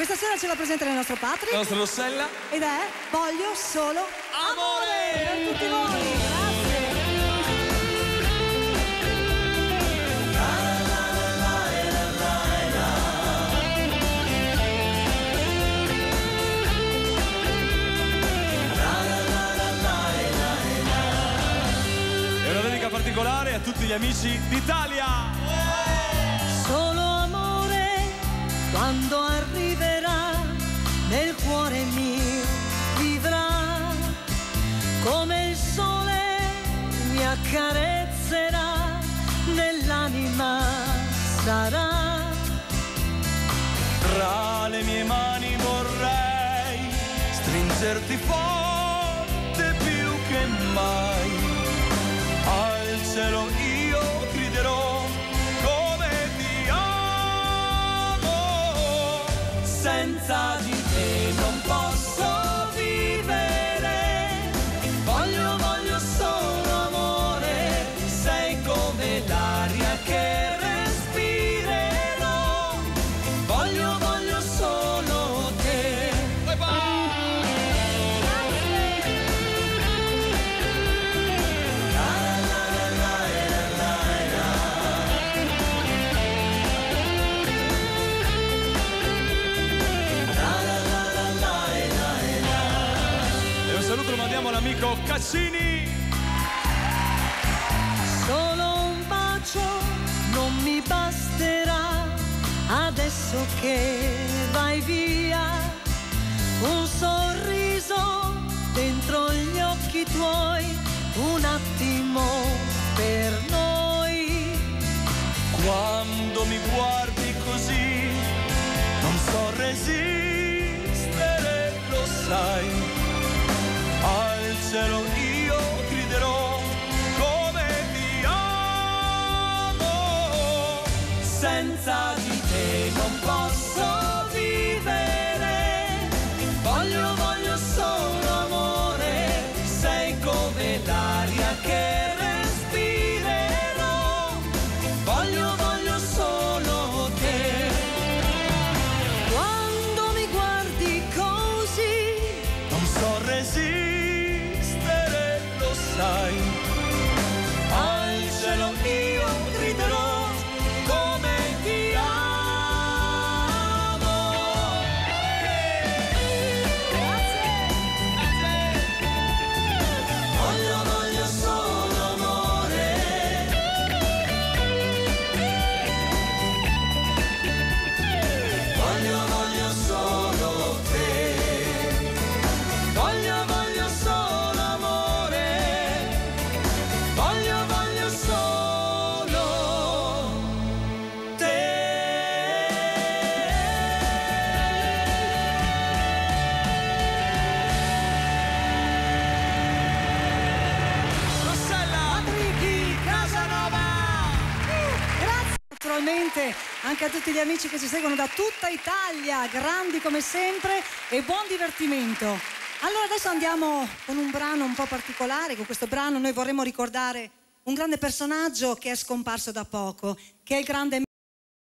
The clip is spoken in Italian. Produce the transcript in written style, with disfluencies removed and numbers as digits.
Questa sera ce la presenta il nostro Patrick. La nostra Rossella. Ed è Voglio Solo Amore per tutti voi. È una dedica particolare a tutti gli amici d'Italia. Solo amore quando arriverà nel cuore mio vivrà, come il sole mi accarezzerà, nell'anima sarà. Tra le mie mani vorrei stringerti forte più che mai. Al cielo io griderò come ti amo. Senza di te non posso vivere. Voglio solo amore. Sei come l'aria che respirerò. Voglio solo te. Bye bye. Saluto lo mandiamo all'amico Cassini. Solo un bacio non mi basterà adesso che vai via. Un sorriso dentro gli occhi tuoi, un attimo per noi. Quando mi guardi così non so resistere, lo sai. Al cielo io griderò come ti amo. Senza di te non posso vivere. Voglio solo amore. Sei come l'aria che respirerò. Voglio solo te. Quando mi guardi così Non so resistere, sai. Al cielo io griderò come ti amo. Voglio solo amore. Voglio solo te. Voglio solo amore. Voglio solo te. Rossella Patrick Casanova. Grazie naturalmente anche a tutti gli amici che ci seguono da tutta Italia, grandi come sempre e buon divertimento. Allora adesso andiamo con un brano un po' particolare. Con questo brano noi vorremmo ricordare un grande personaggio che è scomparso da poco, che è il grande